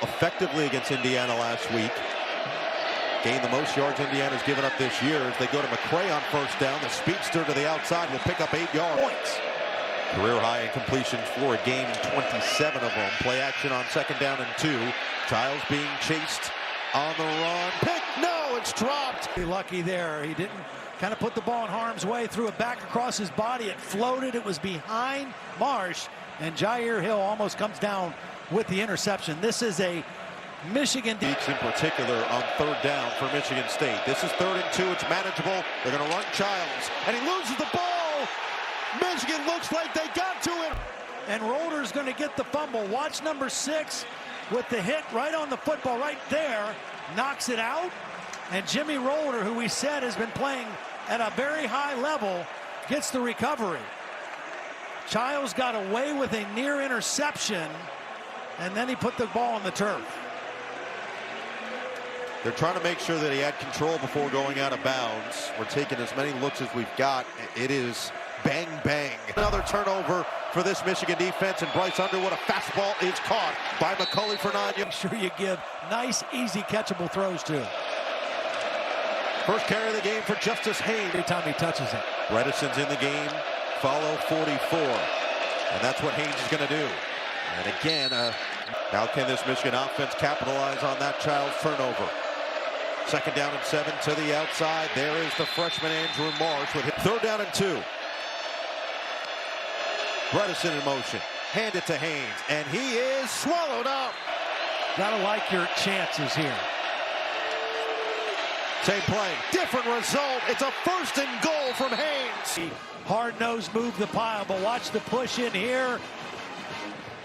Effectively against Indiana last week. Gained the most yards Indiana's given up this year as they go to McCray on first down. The speedster to the outside will pick up 8 yards. Career high in completions for a game, 27 of them. Play action on second down and 2. Childs being chased on the run. Pick, no, it's dropped. Lucky there. He didn't kind of put the ball in harm's way, threw it back across his body. It floated. It was behind Marsh, and Jair Hill almost comes down with the interception. This is a Michigan defense in particular on third down for Michigan State. This is 3rd and 2. It's manageable. They're going to run Childs, and he loses the ball. Michigan looks like they got to it. And Roeder's going to get the fumble. Watch number 6 with the hit right on the football right there. Knocks it out. And Jimmy Roeder, who we said has been playing at a very high level, gets the recovery. Childs got away with a near interception, and then he put the ball on the turf. They're trying to make sure that he had control before going out of bounds. We're taking as many looks as we've got. It is bang, bang. Another turnover for this Michigan defense, and Bryce Underwood, a fastball is caught by McCulley for 9. Make sure you give nice, easy, catchable throws to him. First carry of the game for Justice Haynes. Every time he touches it. Redison's in the game. Follow 44. And that's what Haynes is going to do. And again, now can this Michigan offense capitalize on that Child's turnover? Second down and 7 to the outside. There is the freshman Andrew Marsh with 3rd down and 2. Bredesen in motion. Hand it to Haynes, and he is swallowed up. Gotta like your chances here. Same play, different result. It's a 1st and goal from Haynes. Hard-nosed move the pile, but watch the push in here.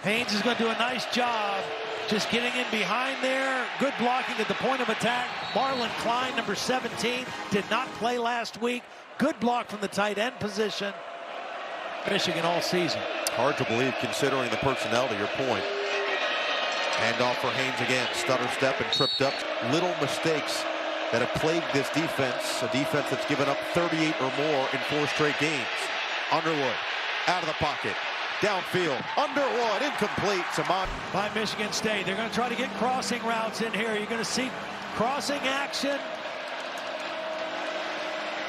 Haynes is going to do a nice job just getting in behind there. Good blocking at the point of attack. Marlon Klein, number 17, did not play last week. Good block from the tight end position. Michigan all season. Hard to believe considering the personnel, to your point. Handoff for Haynes again. Stutter step and tripped up. Little mistakes that have plagued this defense. A defense that's given up 38 or more in 4 straight games. Underwood out of the pocket. Downfield. Underwood incomplete. Samad by Michigan State. They're going to try to get crossing routes in here. You're going to see crossing action.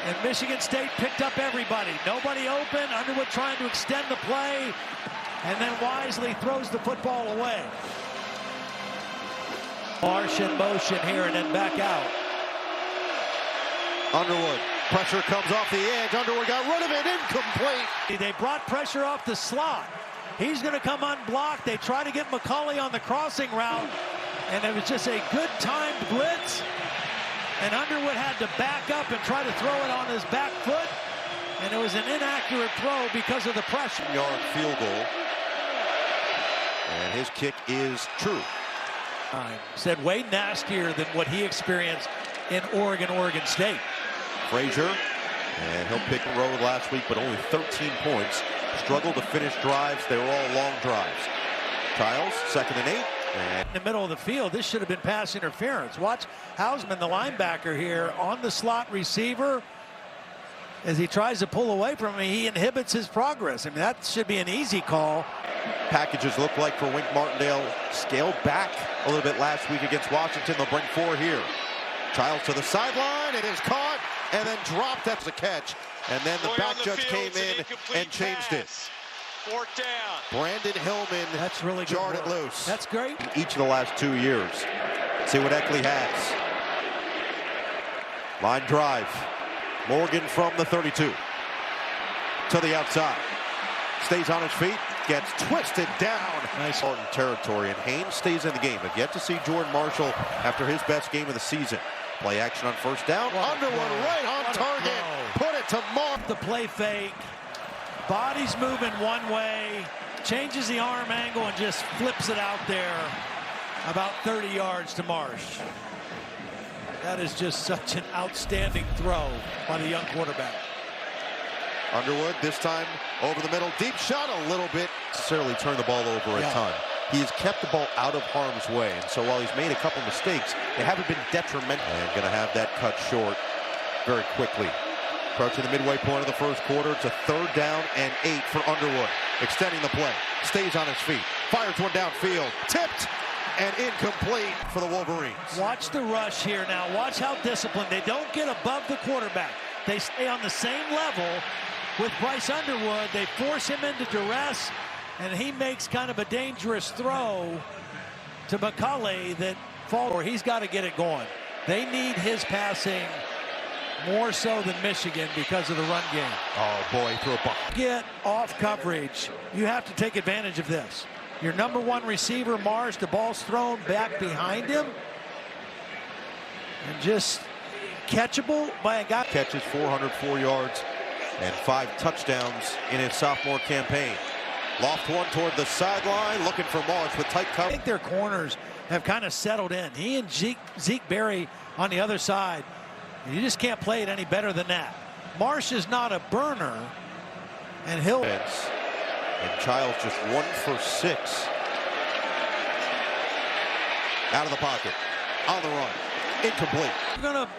And Michigan State picked up everybody. Nobody open. Underwood trying to extend the play. And then wisely throws the football away. Marsh in motion here and then back out. Underwood. Pressure comes off the edge. Underwood got rid of it. Incomplete. They brought pressure off the slot. He's going to come unblocked. They try to get McCulley on the crossing route. And it was just a good timed blitz. And Underwood had to back up and try to throw it on his back foot. And it was an inaccurate throw because of the pressure. Yard field goal. And his kick is true. Said way nastier than what he experienced in Oregon State. Frazier, and he'll pick the road last week, but only 13 points. Struggled to finish drives. They were all long drives. Childs, 2nd and 8. And in the middle of the field, this should have been pass interference. Watch Hausman, the linebacker here, on the slot receiver. As he tries to pull away from him, he inhibits his progress. I mean, that should be an easy call. Packages look like for Wink Martindale scaled back a little bit last week against Washington. They'll bring 4 here. Childs to the sideline. It is caught and then dropped. That's the catch. And then the back judge came in and changed it. 4th down. Brandon Hillman. That's really good. Jarred it loose. That's great. Each of the last 2 years. See what Eckley has. Line drive. Morgan from the 32. To the outside. Stays on his feet. Gets twisted down. Nice. Important territory, and Haynes stays in the game. I've yet to see Jordan Marshall after his best game of the season. Play action on first down. Underwood right on target. Put it to Mark. The play fake. Body's moving one way. Changes the arm angle and just flips it out there about 30 yards to Marsh. That is just such an outstanding throw by the young quarterback. Underwood this time over the middle. Deep shot a little bit. Necessarily turn the ball over a ton. He has kept the ball out of harm's way. And so while he's made a couple mistakes, they haven't been detrimental. And going to have that cut short very quickly. Approaching the midway point of the first quarter. It's a 3rd down and 8 for Underwood. Extending the play. Stays on his feet. Fires one downfield. Tipped. and incomplete for the Wolverines. Watch the rush here now. Watch how disciplined. They don't get above the quarterback. They stay on the same level with Bryce Underwood. They force him into duress, and he makes kind of a dangerous throw to McCulley that falls, or he's got to get it going. They need his passing more so than Michigan because of the run game. Oh boy, threw a ball. Get off coverage. You have to take advantage of this. Your number one receiver, Marsh, the ball's thrown back behind him. And just catchable by a guy. Catches 404 yards and 5 touchdowns in his sophomore campaign. Loft one toward the sideline, looking for Marsh with tight cover. I think their corners have kind of settled in. He and Zeke Berry on the other side. You just can't play it any better than that. Marsh is not a burner, and he'll. And Childs just 1 for 6. Out of the pocket, on the run, incomplete.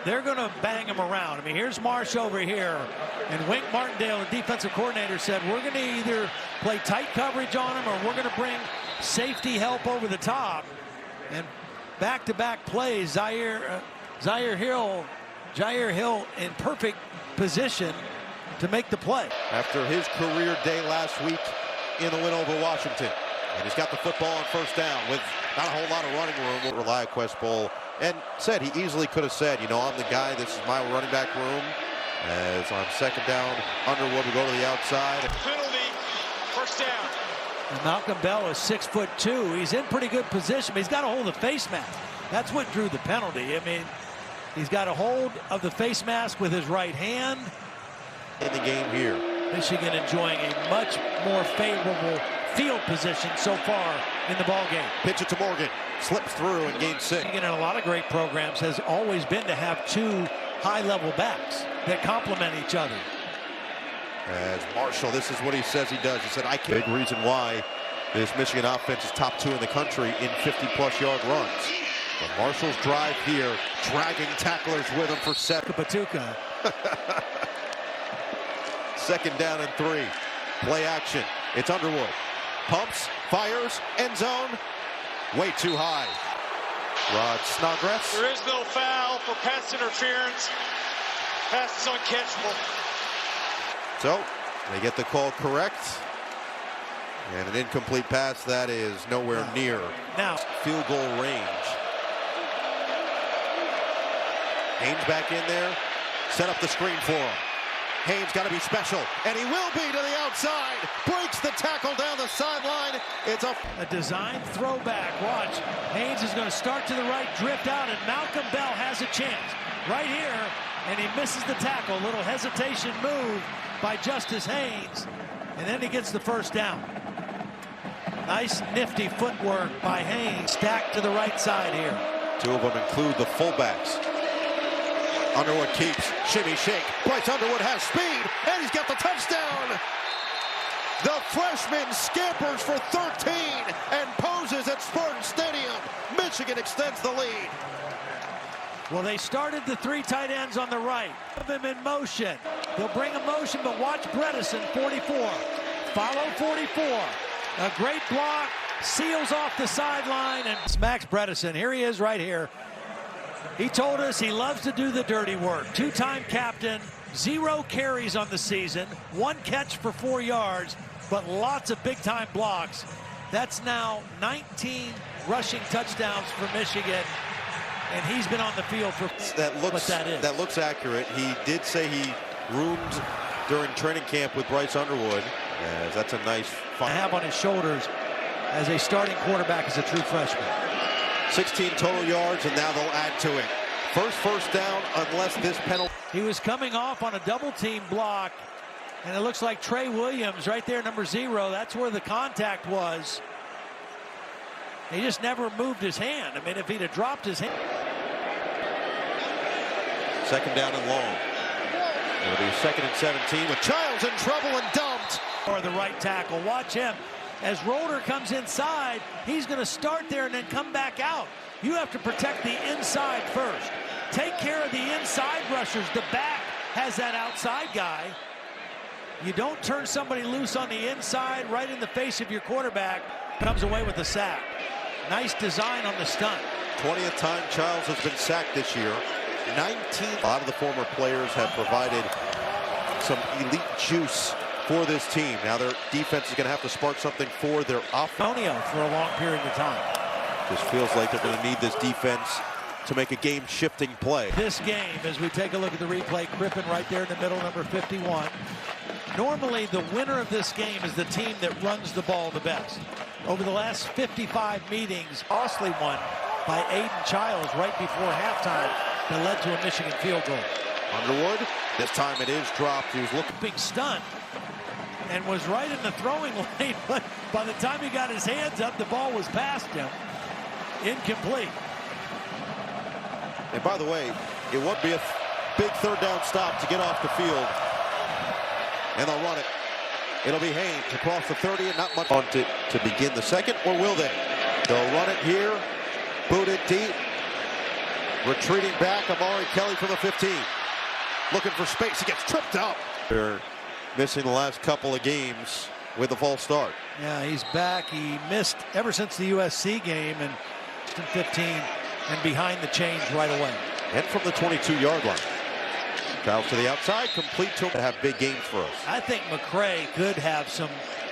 They're gonna bang him around. I mean, here's Marsh over here, and Wink Martindale, the defensive coordinator, said we're going to either play tight coverage on him or we're going to bring safety help over the top. And back-to-back plays, Jair Hill in perfect position to make the play. After his career day last week in the win over Washington. And he's got the football on first down with not a whole lot of running room. ReliaQuest Bowl, and said he easily could have said, you know, I'm the guy, this is my running back room. As on second down, Underwood will go to the outside. Penalty, first down. And Malcolm Bell is 6'2". He's in pretty good position, but he's got to hold the face mask. That's what drew the penalty. I mean, he's got a hold of the face mask with his right hand. In the game here. Michigan enjoying a much more favorable field position so far in the ball game. Pitch it to Morgan. Slips through and gains 6. Michigan in a lot of great programs has always been to have 2 high-level backs that complement each other. As Marshall, this is what he says he does. He said, I can't. Big reason why this Michigan offense is top 2 in the country in 50-plus yard runs. But Marshall's drive here, dragging tacklers with him for 7. Patuka. Second down and 3. Play action. It's Underwood. Pumps, fires, end zone. Way too high. Rod Snodgrass. There is no foul for pass interference. Pass is uncatchable. So they get the call correct. And an incomplete pass that is nowhere near now field goal range. Haynes back in there. Set up the screen for him. Haynes got to be special, and he will be to the outside. Breaks the tackle down the sideline. It's a design throwback. Watch. Haynes is going to start to the right, drift out, and Malcolm Bell has a chance right here, and he misses the tackle. A little hesitation move by Justice Haynes, and then he gets the first down. Nice, nifty footwork by Haynes. Stacked to the right side here. 2 of them include the fullbacks. Underwood keeps, shimmy, shake. Bryce Underwood has speed, and he's got the touchdown. The freshman scampers for 13 and poses at Spartan Stadium. Michigan extends the lead. Well, they started the 3 tight ends on the right. Put them in motion. They'll bring a motion, but watch Bredesen, 44. Follow 44. A great block, seals off the sideline, and it's Max Bredesen. Here he is right here. He told us he loves to do the dirty work. 2-time captain, 0 carries on the season, 1 catch for 4 yards, but lots of big-time blocks. That's now 19 rushing touchdowns for Michigan, and he's been on the field for what that is. That looks accurate. He did say he roomed during training camp with Bryce Underwood. That's a nice find. Have on his shoulders as a starting quarterback as a true freshman. 16 total yards, and now they'll add to it. First down, unless this penalty. He was coming off on a double-team block, and it looks like Trey Williams right there, number 0. That's where the contact was. He just never moved his hand. I mean, if he'd have dropped his hand. Second down and long. It'll be 2nd and 17 with Childs in trouble and dumped. Or the right tackle. Watch him. As Roller comes inside, he's going to start there and then come back out. You have to protect the inside first. Take care of the inside rushers. The back has that outside guy. You don't turn somebody loose on the inside right in the face of your quarterback. Comes away with the sack. Nice design on the stunt. 20th time Childs has been sacked this year. 19. A lot of the former players have provided some elite juice for this team. Now their defense is going to have to spark something for their offense. For a long period of time. Just feels like they're going to need this defense to make a game-shifting play. This game, as we take a look at the replay, Crippen right there in the middle, number 51. Normally, the winner of this game is the team that runs the ball the best. Over the last 55 meetings, costly one by Aiden Childs right before halftime that led to a Michigan field goal. Underwood, this time it is dropped. He was looking. Big stunt and was right in the throwing lane, but by the time he got his hands up, the ball was past him. Incomplete. And by the way, it would be a big third down stop to get off the field. And they'll run it. It'll be Haynes across the 30 and not much on to begin the second, or will they? They'll run it here. Boot it deep. Retreating back, Amari Kelly from the 15. Looking for space. He gets tripped up. They're missing the last couple of games with a false start. Yeah, he's back. He missed ever since the USC game and 15 and behind the chains right away. And from the 22-yard line. Childs to the outside, complete to him to have big games for us. I think McCray could have some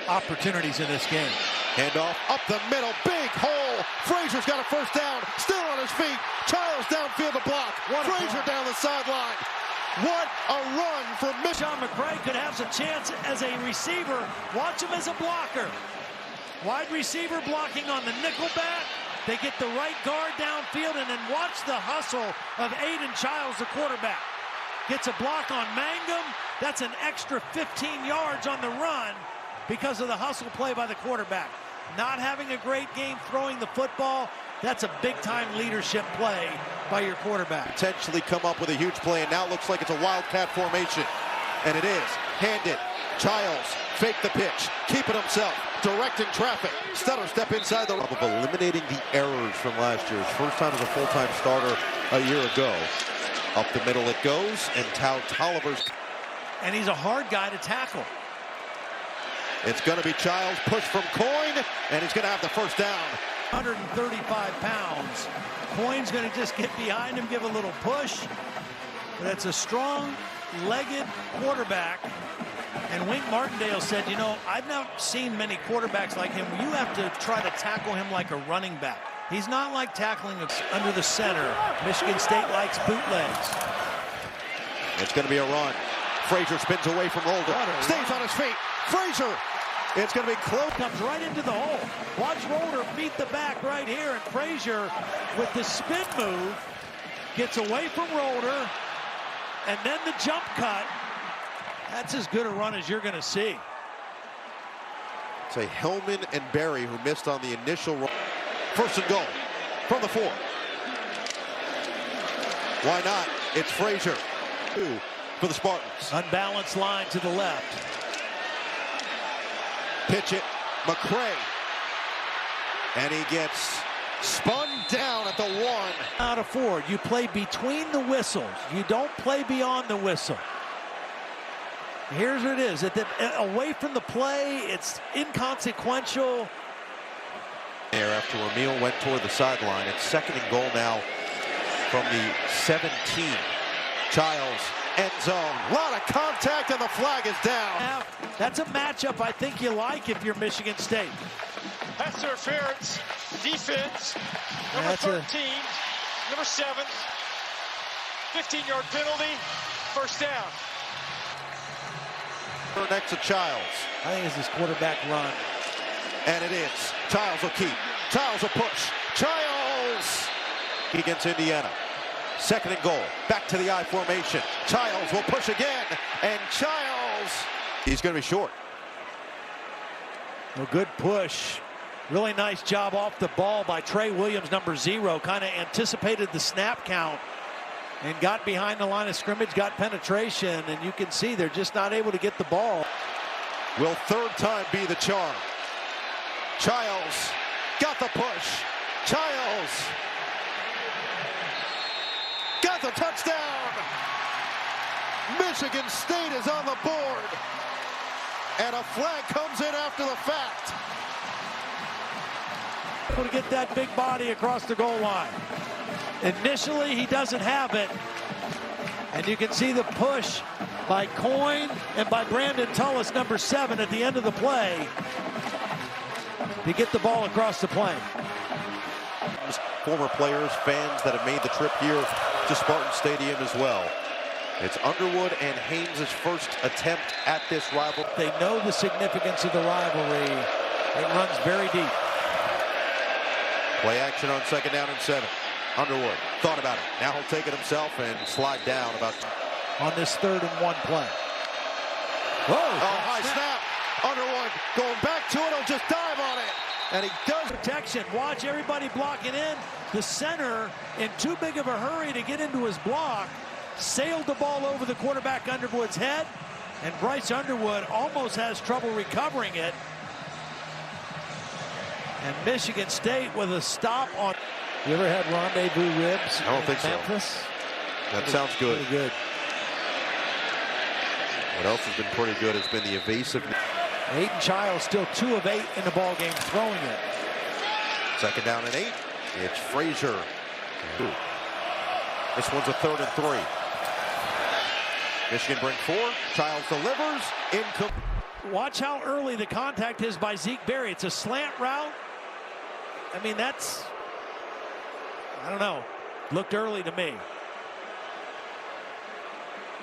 opportunities in this game. Handoff up the middle, big hole. Frazier's got a first down, still on his feet. Childs downfield to block. Frazier down the sideline. What a run for Sean McCray could have some chance as a receiver. Watch him as a blocker. Wide receiver blocking on the nickel back. They get the right guard downfield, and then watch the hustle of Aiden Childs, the quarterback. Gets a block on Mangum. That's an extra 15 yards on the run because of the hustle play by the quarterback. Not having a great game throwing the football, that's a big-time leadership play by your quarterback. Potentially come up with a huge play, and now it looks like it's a wildcat formation. And it is. Hand it. Childs, fake the pitch, keep it himself, directing traffic. Stutter step inside the of eliminating the errors from last year. His first time as a full-time starter a year ago. Up the middle it goes, and Tolliver's. And he's a hard guy to tackle. It's going to be Childs, push from Coyne, and he's going to have the first down. 135 pounds. Coyne's going to just get behind him, give a little push. But it's a strong-legged quarterback. And Wink Martindale said, you know, I've not seen many quarterbacks like him. You have to try to tackle him like a running back. He's not like tackling under the center. Michigan State likes bootlegs. It's going to be a run. Frazier spins away from Holder. Stays on his feet. Frazier. It's going to be close. Comes right into the hole. Watch Holder beat the back right here. And Frazier, with the spin move, gets away from Holder. And then the jump cut. That's as good a run as you're going to see. It's a Hillman and Berry who missed on the initial run. First and goal from the 4. Why not? It's Frazier. 2 for the Spartans. Unbalanced line to the left. Pitch it. McCray. And he gets spun down at the 1. Out of 4. You play between the whistles. You don't play beyond the whistle. Here's what it is. Away from the play, it's inconsequential. There after Emil went toward the sideline. It's second and goal now from the 17. Childs, end zone. A lot of contact, and the flag is down. Now, that's a matchup I think you like if you're Michigan State. Pass interference, defense, number 13, number 7, 15-yard penalty, first down. Next to Childs. I think it's his quarterback run. And it is. Childs will keep. Childs will push. Childs against Indiana. Second and goal. Back to the I formation. Childs will push again. And Childs, he's going to be short. A good push. Really nice job off the ball by Trey Williams, number 0. Kind of anticipated the snap count and got behind the line of scrimmage, got penetration, and you can see they're just not able to get the ball. Will third time be the charm? Childs got the push. Childs got the touchdown. Michigan State is on the board. And a flag comes in after the fact. able to get that big body across the goal line. Initially, he doesn't have it. And you can see the push by Coyne and by Brandon Tullis, number 7, at the end of the play to get the ball across the plane. Former players, fans that have made the trip here to Spartan Stadium as well. It's Underwood and Haynes' first attempt at this rivalry. They know the significance of the rivalry. It runs very deep. Play action on 2nd down and 7. Underwood thought about it. Now he'll take it himself and slide down about on this 3rd and 1 play. Whoa! Oh, high snap. Underwood going back to it. He'll just dive on it. And he does. Protection. Watch everybody blocking in. The center, in too big of a hurry to get into his block, sailed the ball over the quarterback Underwood's head. And Bryce Underwood almost has trouble recovering it. And Michigan State with a stop on. You ever had rendezvous ribs? I don't think Memphis? so. That sounds good. Pretty good. What else has been pretty good has been the evasive. Aiden Childs still 2 of 8 in the ball game throwing it. 2nd down and 8. It's Frazier. This one's a 3rd and 3. Michigan bring 4. Childs delivers. Incomplete. Watch how early the contact is by Zeke Berry. It's a slant route. I mean, that's, I don't know, looked early to me.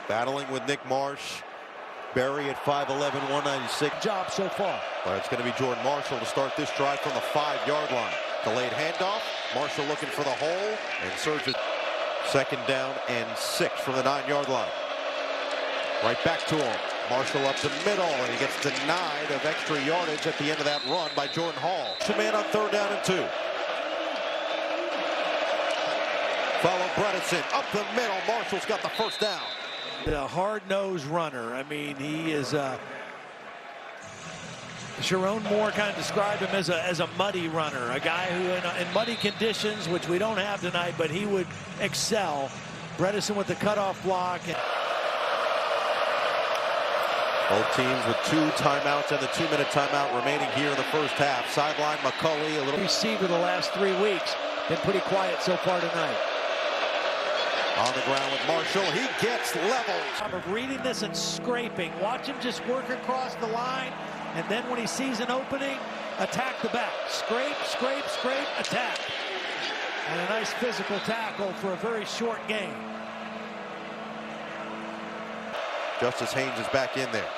Battling with Nick Marsh. Berry at 5'11", 196. Job so far. But it's going to be Jordan Marshall to start this drive from the 5-yard line. Delayed handoff. Marshall looking for the hole and surges. 2nd down and 6 from the 9-yard line. Right back to him. Marshall up the middle, and he gets denied of extra yardage at the end of that run by Jordan Hall. Man on 3rd down and 2. Follow Bredesen up the middle. Marshall's got the 1st down. The hard-nosed runner. I mean, he is Sharon Moore kind of described him as a muddy runner, a guy who in muddy conditions, which we don't have tonight, but he would excel. Bredesen with the cutoff block. Both teams with 2 timeouts and the 2-minute timeout remaining here in the first half. Sideline McCulley, a little receiver the last 3 weeks. Been pretty quiet so far tonight. On the ground with Marshall. He gets leveled. Of reading this and scraping. Watch him just work across the line. And then when he sees an opening, attack the back. Scrape, scrape, scrape, attack. And a nice physical tackle for a very short game. Justice Haynes is back in there.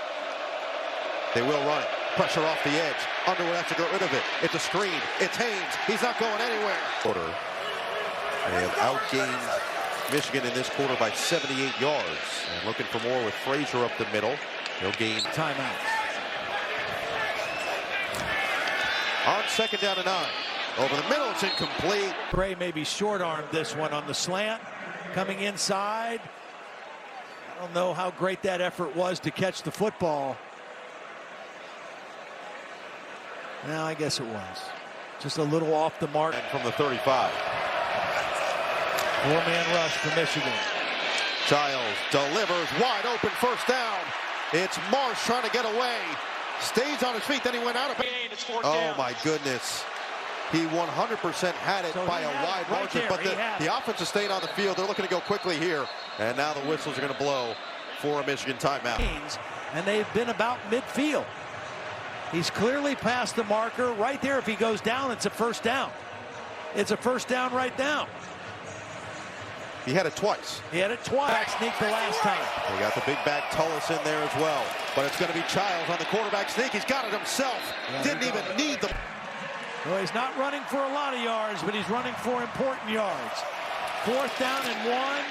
They will run it. Pressure off the edge. Underwood has to get rid of it. It's a screen. It's Haynes. He's not going anywhere. They have outgained Michigan in this quarter by 78 yards. And looking for more with Frazier up the middle. He'll gain timeout. On 2nd down and 9. Over the middle, it's incomplete. Gray maybe short-armed this one on the slant. Coming inside. I don't know how great that effort was to catch the football. No, I guess it was. Just a little off the mark. And from the 35. 4-man rush for Michigan. Childs delivers wide open 1st down. It's Marsh trying to get away. Stays on his feet, then he went out of it. Oh my goodness. He 100% had it by a wide margin, but the offense has stayed on the field. They're looking to go quickly here. And now the whistles are going to blow for a Michigan timeout. And they've been about midfield. He's clearly past the marker. Right there, if he goes down, it's a 1st down. It's a 1st down right now. He had it twice. He had it twice. Sneak the last time. They got the big back Tullis in there as well. But it's going to be Childs on the quarterback sneak. He's got it himself. Didn't even need the... Well, he's not running for a lot of yards, but he's running for important yards. 4th down and 1.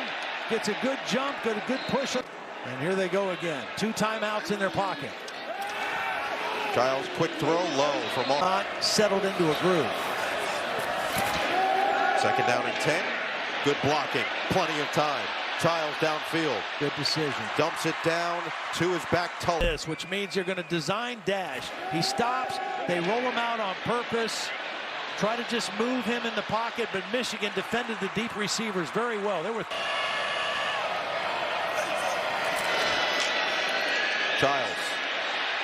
Gets a good jump, got a good push. And here they go again. 2 timeouts in their pocket. Childs, quick throw, low for Mark. Not settled into a groove. 2nd down and 10. Good blocking. Plenty of time. Childs downfield. Good decision. Dumps it down to his back toe. This, which means you're going to design dash. He stops. They roll him out on purpose. Try to just move him in the pocket, but Michigan defended the deep receivers very well. They were... Childs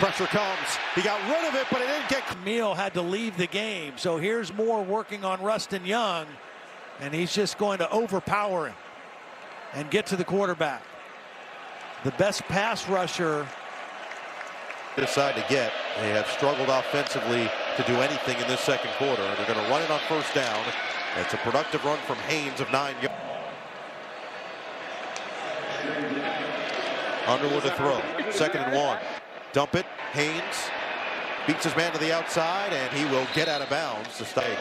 Pressure comes. He got rid of it, but it didn't get. Meal had to leave the game. So here's Moore working on Rustin Young. And he's just going to overpower him and get to the quarterback. The best pass rusher. Decide to get. They have struggled offensively to do anything in this second quarter. And they're going to run it on first down. It's a productive run from Haynes of 9 yards. Underwood to throw. 2nd and 1. Dump it. Haynes beats his man to the outside, and he will get out of bounds. The Stag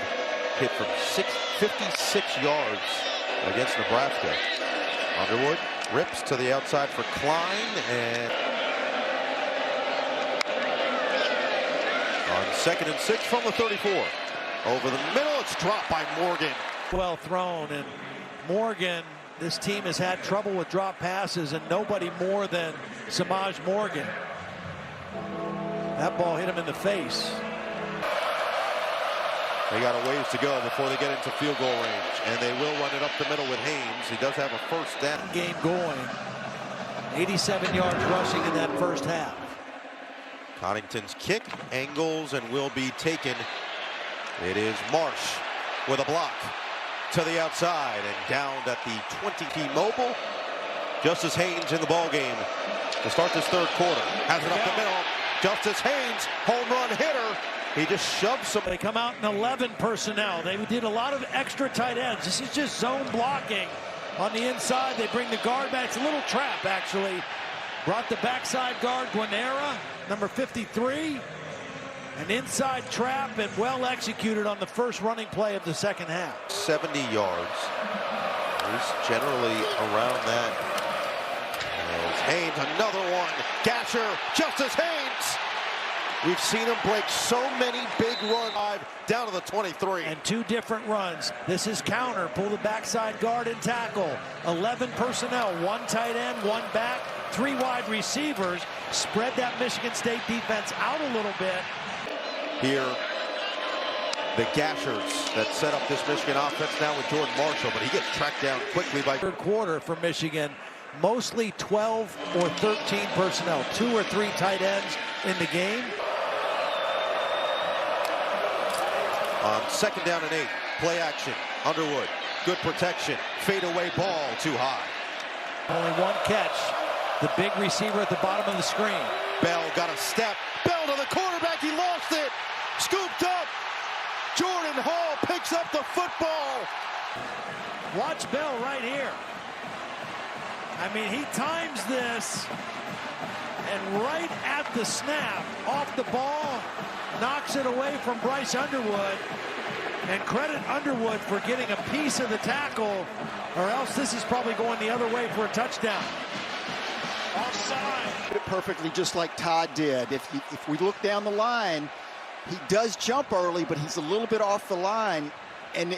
hit from 56 yards against Nebraska. Underwood rips to the outside for Klein, and on 2nd and 6 from the 34. Over the middle, it's dropped by Morgan. Well thrown, and Morgan, this team has had trouble with drop passes, and nobody more than Samaj Morgan. That ball hit him in the face. They got a ways to go before they get into field goal range, and they will run it up the middle with Haynes. He does have a first down. Game going. 87 yards rushing in that first half. Connington's kick angles and will be taken. It is Marsh with a block to the outside and down at the 20. T-Mobile. Justice Haynes in the ball game to start this third quarter. Has it up the middle. Justice Haynes, home run hitter. He just shoves some. They come out in 11 personnel. They did a lot of extra tight ends. This is just zone blocking. On the inside, they bring the guard back. It's a little trap, actually. Brought the backside guard, Guanera, number 53. An inside trap, and well executed on the first running play of the second half. 70 yards. He's generally around that. As Haynes, another one. Gasher, Justice Haynes. We've seen him break so many big runs down to the 23. And 2 different runs. This is counter. Pull the backside guard and tackle. 11 personnel. 1 tight end, 1 back, 3 wide receivers. Spread that Michigan State defense out a little bit. Here, the Gashers that set up this Michigan offense now with Jordan Marshall, but he gets tracked down quickly by. Third quarter for Michigan. Mostly 12 or 13 personnel. 2 or 3 tight ends in the game. On 2nd down and 8, play action. Underwood, good protection. Fade away ball, too high. Only 1 catch. The big receiver at the bottom of the screen. Bell got a step. Bell to the quarterback. He lost it. Scooped up. Jordan Hall picks up the football. Watch Bell right here. I mean, he times this, and right at the snap, off the ball, knocks it away from Bryce Underwood. And credit Underwood for getting a piece of the tackle, or else this is probably going the other way for a touchdown. Offside. Perfectly, just like Todd did. If we look down the line, he does jump early, but he's a little bit off the line, and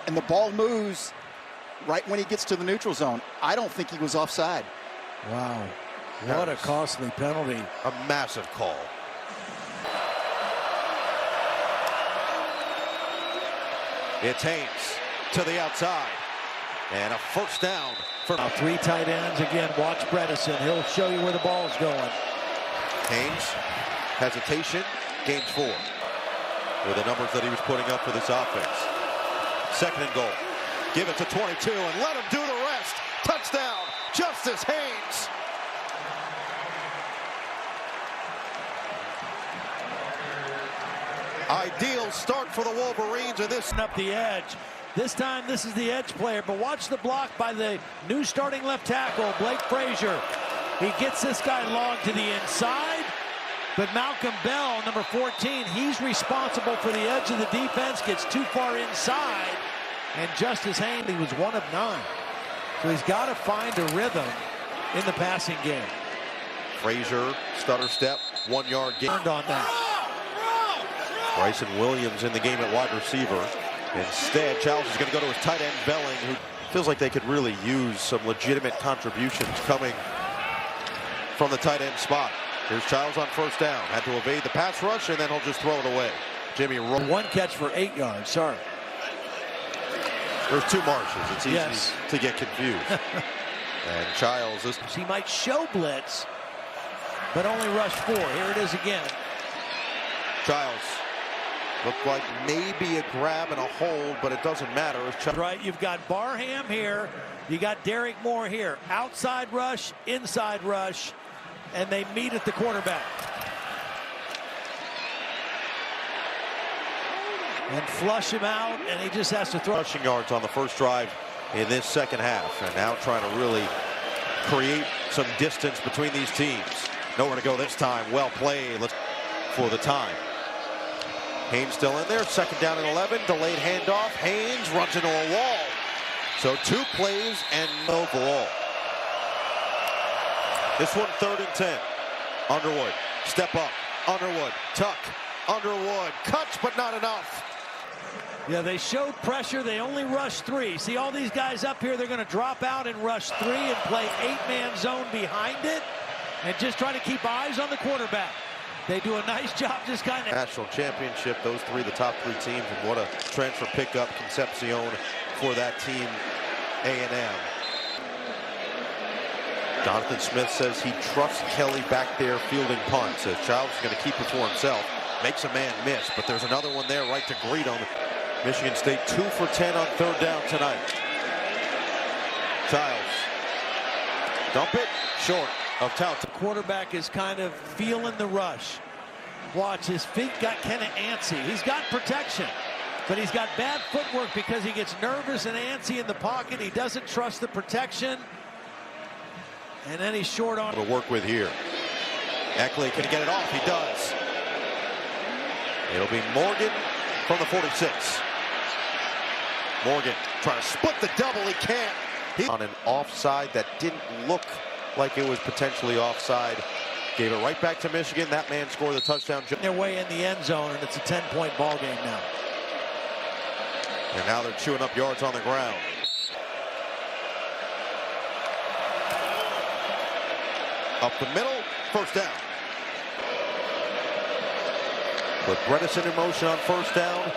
the ball moves right when he gets to the neutral zone. I don't think he was offside. Wow. What a costly penalty. A massive call. It's Haynes to the outside. And a first down for 3 tight ends. Again, watch Bredesen. He'll show you where the ball's going. Haynes, hesitation, gains 4. With the numbers that he was putting up for this offense. 2nd and goal. Give it to 22 and let him do the rest. Touchdown, Justice Haynes. Ideal start for the Wolverines, and this Up the edge. This time, this is the edge player, but watch the block by the new starting left tackle, Blake Frazier. He gets this guy long to the inside, but Malcolm Bell, number 14, he's responsible for the edge of the defense, gets too far inside, and Justice Haynes, he was 1 of 9. So he's got to find a rhythm in the passing game. Frazier, stutter step, 1 yard gain. Turned on that. Bryson Williams in the game at wide receiver. Instead, Childs is going to go to his tight end, Belling, who feels like they could really use some legitimate contributions coming from the tight end spot. Here's Childs on first down. Had to evade the pass rush, and then he'll just throw it away. Jimmy Rowe. 1 catch for 8 yards. Sorry. There's 2 Marshes. It's easy to get confused. And Childs. He might show blitz. but only rushed 4. Here it is again. Childs looked like maybe a grab and a hold, but it doesn't matter. Right, you've got Barham here. You got Derek Moore here. Outside rush, inside rush, and they meet at the quarterback. And flush him out, and he just has to throw. Rushing yards on the first drive in this second half, and now trying to really create some distance between these teams. Nowhere to go this time. Well played. Let's for the time. Haynes still in there. Second down and 11. Delayed handoff. Haynes runs into a wall. So 2 plays and overall. This one 3rd and 10. Underwood. Step up. Underwood. Tuck. Underwood. Cuts, but not enough. Yeah, they showed pressure. They only rushed 3. See all these guys up here, they're going to drop out and rush 3 and play 8-man zone behind it and just try to keep eyes on the quarterback. They do a nice job just kind of. National championship, those 3, the top 3 teams, and what a transfer pickup Concepcion for that team, A&M. Jonathan Smith says he trusts Kelly back there fielding punts. Says Childs is going to keep it for himself. Makes a man miss, but there's another one there right to greet him. Michigan State 2 for 10 on 3rd down tonight. Childs. Dump it short of Tout. The quarterback is kind of feeling the rush. Watch, his feet got kind of antsy. He's got protection, but he's got bad footwork because he gets nervous and antsy in the pocket. He doesn't trust the protection. And then he's short on. To work with here. Eckley can get it off. He does. It'll be Morgan from the 46. Morgan trying to split the double. He can't. On an offside that didn't look like it was potentially offside. Gave it right back to Michigan. That man scored the touchdown. Their way in the end zone, and it's a 10-point ball game now. And now they're chewing up yards on the ground. Up the middle, first down. With Bredesen in motion on first down.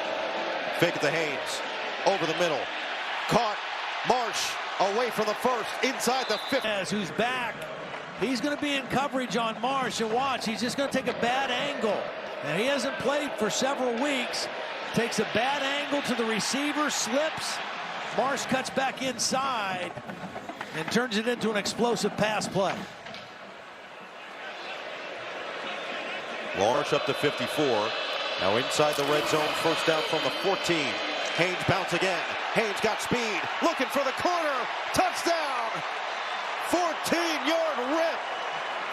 Fake it to Haynes. Over the middle. Caught. Marsh away from the first. Inside the 50. Who's back. He's going to be in coverage on Marsh. And watch, he's just going to take a bad angle. And he hasn't played for several weeks. Takes a bad angle to the receiver. Slips. Marsh cuts back inside. And turns it into an explosive pass play. Marsh up to 54. Now inside the red zone. First down from the 14. Haynes bounce again. Haynes got speed. Looking for the corner. Touchdown. 14-yard rip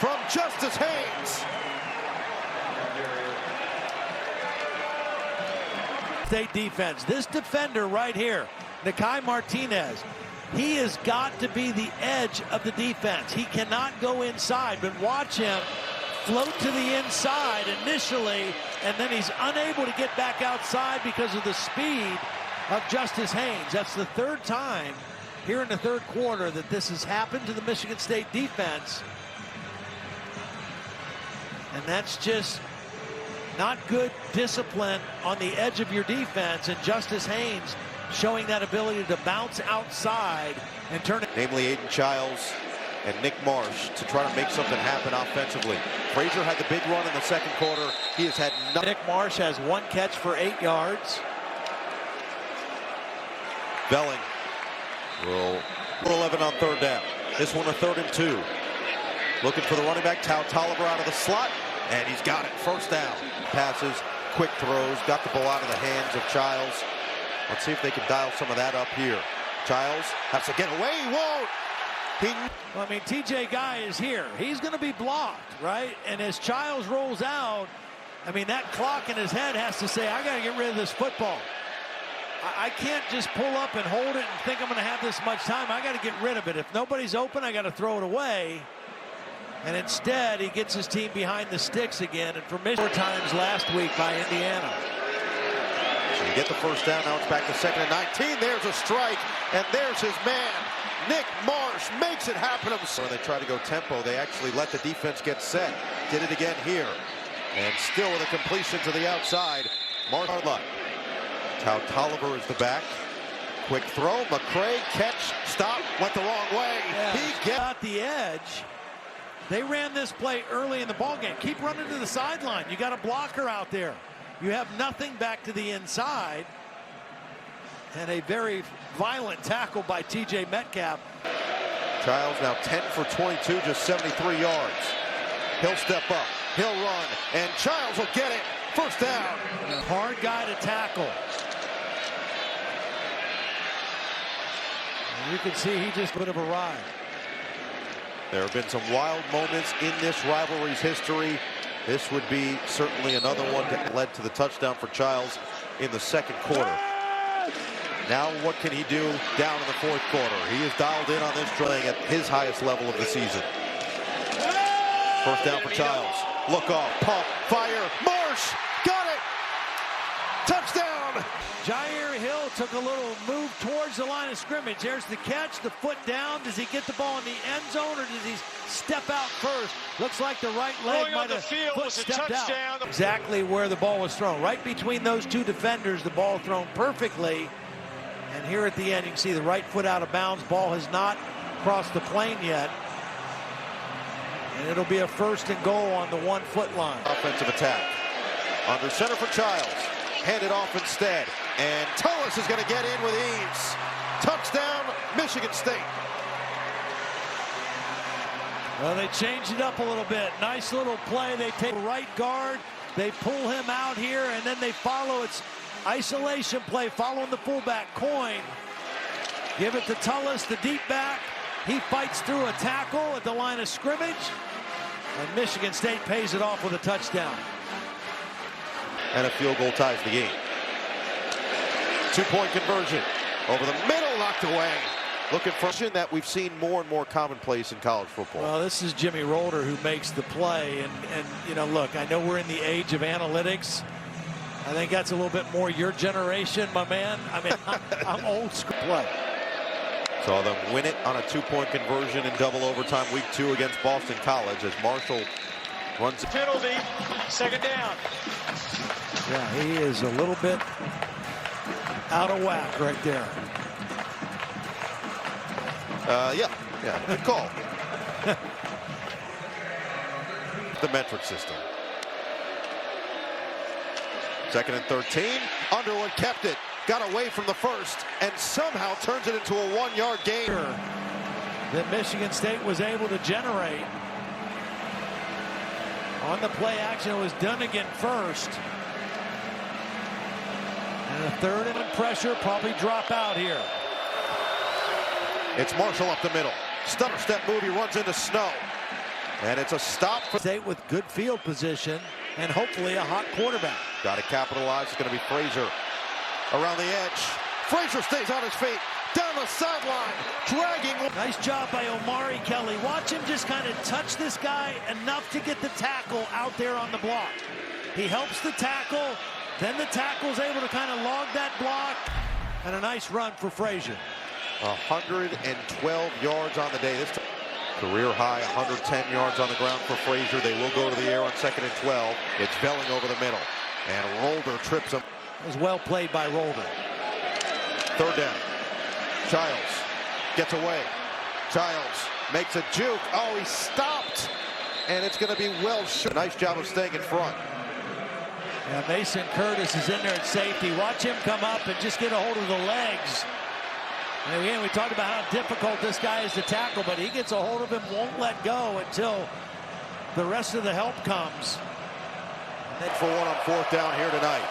from Justice Haynes. State defense. This defender right here, Nikai Martinez, he has got to be the edge of the defense. He cannot go inside, but watch him float to the inside initially, and then he's unable to get back outside because of the speed of Justice Haynes. That's the 3rd time here in the 3rd quarter that this has happened to the Michigan State defense. And that's just not good discipline on the edge of your defense. And Justice Haynes showing that ability to bounce outside and turn it. Namely Aiden Childs and Nick Marsh to try to make something happen offensively. Frazier had the big run in the 2nd quarter. He has had nothing. Nick Marsh has 1 catch for 8 yards. Belling will 11 on 3rd down. This one a 3rd and 2. Looking for the running back. Tolliver out of the slot, and he's got it. First down. Passes, quick throws, got the ball out of the hands of Childs. Let's see if they can dial some of that up here. Childs has to get away. He won't. Well, I mean, TJ Guy is here. He's going to be blocked, right? And as Childs rolls out, I mean, that clock in his head has to say, I got to get rid of this football. I can't just pull up and hold it and think I'm going to have this much time. I got to get rid of it. If nobody's open, I got to throw it away. And instead, he gets his team behind the sticks again. And for Michigan, 4 times last week by Indiana. So you get the first down. Now it's back to 2nd and 19. There's a strike, and there's his man. Nick Marsh makes it happen. When they try to go tempo, they actually let the defense get set. Did it again here. And still with a completion to the outside. Marsh hard luck. Tolliver is the back. Quick throw. McCray catch. Stop. Went the wrong way. Yeah, He got the edge. They ran this play early in the ball game. Keep running to the sideline. You got a blocker out there. You have nothing back to the inside. And a very violent tackle by T.J. Metcalf. Childs now 10 for 22, just 73 yards. He'll step up, he'll run, and Childs will get it. First down. Hard guy to tackle. And you can see he just would have arrived. There have been some wild moments in this rivalry's history. This would be certainly another one that led to the touchdown for Childs in the second quarter. Now what can he do down in the fourth quarter? He is dialed in on this playing at his highest level of the season. First down for Childs. Look off, pump, fire, Marsh, got it! Touchdown! Jair Hill took a little move towards the line of scrimmage. There's the catch, the foot down. Does he get the ball in the end zone, or does he step out first? Looks like the right leg might have foot stepped out. Exactly where the ball was thrown. Right between those two defenders, the ball thrown perfectly. And here at the end, you can see the right foot out of bounds. Ball has not crossed the plane yet. And it'll be a first and goal on the 1 foot line. Offensive attack. Under center for Childs. Handed off instead. And Tullis is going to get in with ease. Touchdown, Michigan State. Well, they changed it up a little bit. Nice little play. They take right guard. They pull him out here, and then they follow. It's isolation play following the fullback. Coin. Give it to Tullis, the deep back. He fights through a tackle at the line of scrimmage. And Michigan State pays it off with a touchdown. And a field goal ties the game. 2-point conversion. Over the middle, knocked away. Looking for that we've seen more and more commonplace in college football. Well, this is Jimmy Rolder who makes the play. And you know, look, I know we're in the age of analytics. I think that's a little bit more your generation, my man. I mean, I'm old school play. Saw them win it on a 2-point conversion in double overtime week 2 against Boston College as Marshall runs. Penalty, second down. Yeah, he is a little bit out of whack right there. Yeah, good call. The metric system. 2nd and 13. Underwood kept it. Got away from the first and somehow turns it into a 1-yard gain. That Michigan State was able to generate. On the play action, it was Dunnigan first. And a 3rd and pressure, probably drop out here. It's Marshall up the middle. Stutter step move, he runs into Snow. And it's a stop for State with good field position and hopefully a hot quarterback. Got to capitalize. It's going to be Frazier around the edge. Frazier stays on his feet. Down the sideline. Dragging. Nice job by Omari Kelly. Watch him just kind of touch this guy enough to get the tackle out there on the block. He helps the tackle. Then the tackle's able to kind of log that block. And a nice run for Frazier. 112 yards on the day. This career high 110 yards on the ground for Frazier. They will go to the air on 2nd and 12. It's Velling over the middle. And Rolder trips him. It was well played by Rolder. 3rd down. Childs gets away. Childs makes a juke. Oh, he stopped. And it's going to be well short. Nice job of staying in front. Yeah, Mason Curtis is in there at safety. Watch him come up and just get a hold of the legs. And again, we talked about how difficult this guy is to tackle, but he gets a hold of him, won't let go until the rest of the help comes. For one on 4th down here tonight.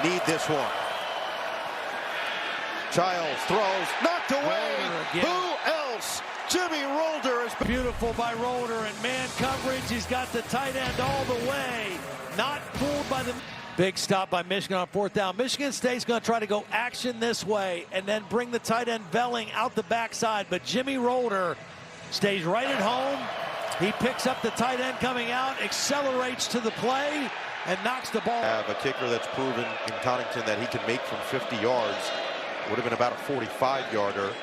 Need this one. Childs throws, knocked away. Who else? Jimmy Rolder is beautiful by Rolder and man coverage. He's got the tight end all the way. Not fooled by the big stop by Michigan on 4th down. Michigan State's going to try to go action this way and then bring the tight end Velling out the backside. But Jimmy Rolder stays right at home. He picks up the tight end coming out, accelerates to the play, and knocks the ball. Have a kicker that's proven in Connington that he can make from 50 yards. Would have been about a 45-yarder.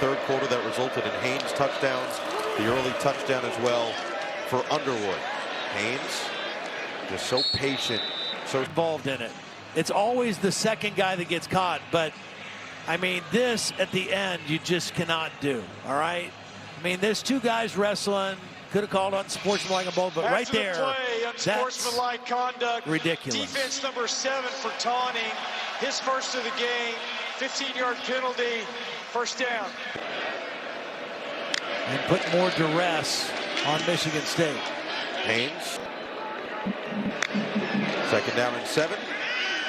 3rd quarter that resulted in Haynes touchdowns. The early touchdown as well for Underwood. Haynes just so patient, so involved in it. It's always the second guy that gets caught, but I mean, this at the end you just cannot do. All right, I mean, there's 2 guys wrestling, could have called unsportsmanlike on both, but right After there, the play, unsportsmanlike conduct. ridiculous. Defense number 7 for taunting. His first of the game. 15-yard penalty. First down. And put more duress on Michigan State. Haynes. Second down and 7.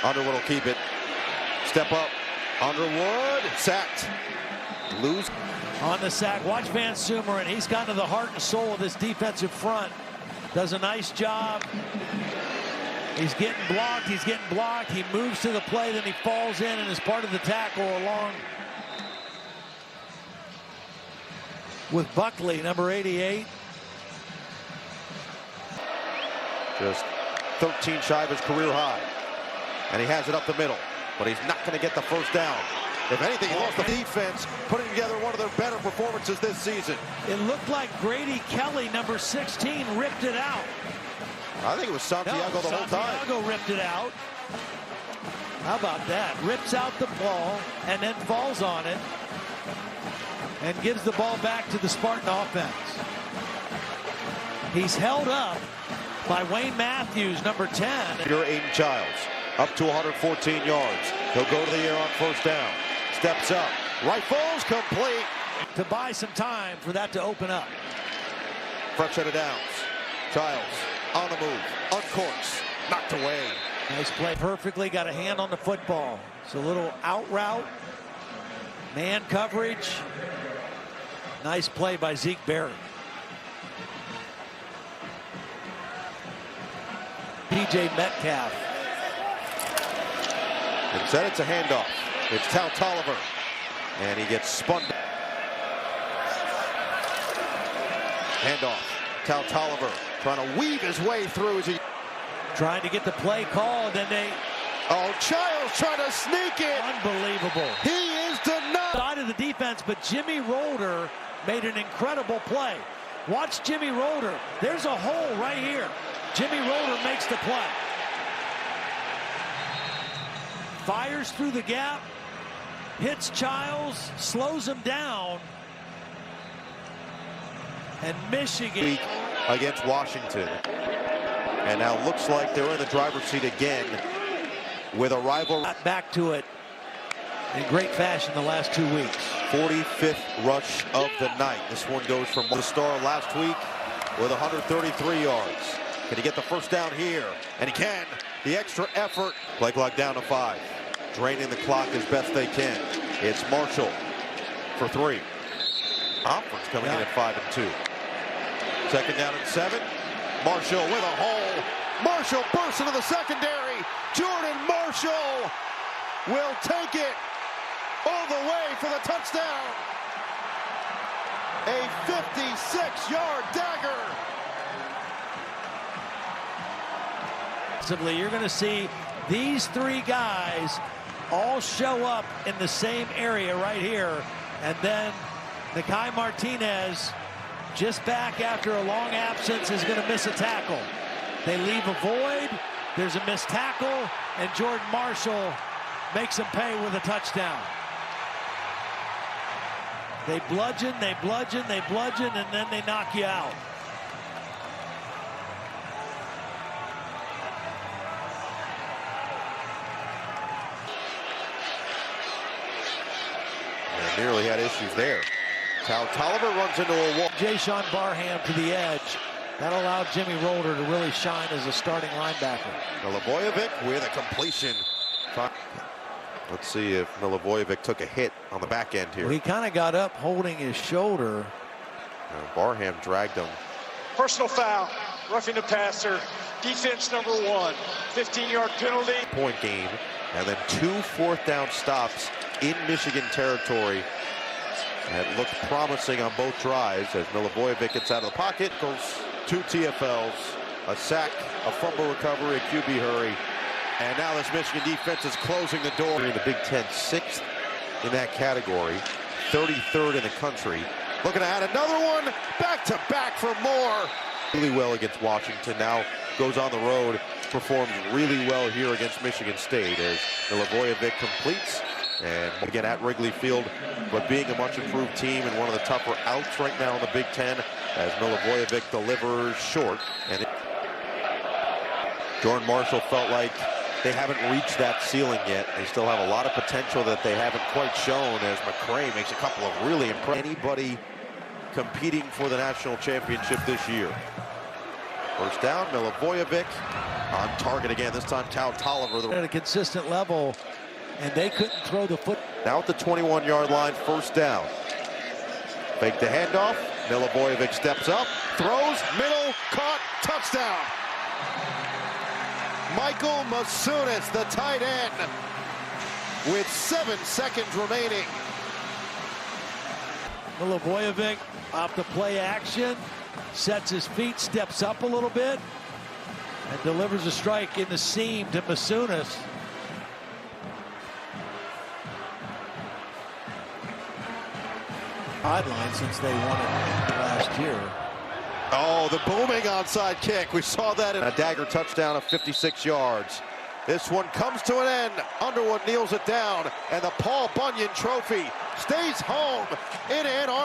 Underwood will keep it. Step up. Underwood. Sacked. Lose. On the sack, watch Van Sumeren. He's kind of the heart and soul of this defensive front. Does a nice job. He's getting blocked. He's getting blocked. He moves to the play, then he falls in and is part of the tackle along with Buckley, number 88. Just 13 shy of his career high. And he has it up the middle. But he's not going to get the first down. If anything, he lost the defense, putting together one of their better performances this season. It looked like Grady Kelly, number 16, ripped it out. I think it was Santiago the whole time. Santiago ripped it out. How about that? Rips out the ball and then falls on it and gives the ball back to the Spartan offense. He's held up by Wayne Matthews, number 10. You're Aiden Childs, up to 114 yards. He'll go to the air on first down. Steps up, rifles complete. To buy some time for that to open up. Fresh set of downs. Childs on the move, uncorks, knocked away. Nice play, perfectly got a hand on the football. It's a little out route, man coverage. Nice play by Zeke Berry. PJ Metcalf. Instead, it's a handoff. It's Tal Tolliver, and he gets spun. Handoff. Tal Tolliver trying to weave his way through as he Trying to get the play called, and they... Oh, Childs trying to sneak it. Unbelievable. He is denied. Side of the defense, but Jimmy Rolder made an incredible play. Watch Jimmy Rolder. There's a hole right here. Jimmy Rolder makes the play. Fires through the gap, hits Childs, slows him down, and Michigan Against Washington. And now looks like they're in the driver's seat again with a rival. got back to it in great fashion the last 2 weeks. 45th rush of the night. This one goes from the star last week with 133 yards. Can he get the first down here? And he can. The extra effort. Play clock down to 5. Draining the clock as best they can. It's Marshall for 3. Conference coming in at 5 and 2. Second down and 7. Marshall with a hole. Marshall bursts into the secondary. Jordan Marshall will take it all the way for the touchdown. A 56-yard dagger. You're going to see these 3 guys all show up in the same area right here. And then Nakai Martinez, just back after a long absence, is going to miss a tackle. They leave a void. There's a missed tackle. And Jordan Marshall makes them pay with a touchdown. They bludgeon, they bludgeon, they bludgeon, and then they knock you out. Nearly had issues there. Tal Tolliver runs into a wall. Jayshon Barham to the edge. That allowed Jimmy Rolder to really shine as a starting linebacker. Milivojevic with a completion. Let's see if Milivojevic took a hit on the back end here. Well, he kind of got up holding his shoulder. Barham dragged him. Personal foul. Roughing the passer. Defense number 1. 15-yard penalty. Point game. And then 2 fourth down stops in Michigan territory. It looks promising on both drives as Milivojevic gets out of the pocket. Goes 2 TFLs, a sack, a fumble recovery, a QB hurry. And now this Michigan defense is closing the door. In the Big Ten, 6th in that category, 33rd in the country. Looking to add another one, back-to-back for more. Really well against Washington, now goes on the road, performs really well here against Michigan State as Milivojevic completes And again at Wrigley Field, but being a much improved team and one of the tougher outs right now in the Big Ten as Milivojevic delivers short. And Jordan Marshall felt like they haven't reached that ceiling yet. They still have a lot of potential that they haven't quite shown as McCray makes a couple of really impressive. Anybody competing for the national championship this year. First down, Milivojevic on target again. This time, Tao Tolliver. At a consistent level, and they couldn't throw the foot. Now at the 21-yard line, first down. Fake the handoff. Milivojevic steps up, throws, middle, caught, touchdown. Michael Masunis, the tight end, with 7 seconds remaining. Milivojevic off the play action, sets his feet, steps up a little bit, and delivers a strike in the seam to Masunis. Sideline since they won it last year. Oh, the booming onside kick. We saw that in a dagger touchdown of 56 yards. This one comes to an end. Underwood kneels it down, and the Paul Bunyan Trophy stays home in Ann Arbor.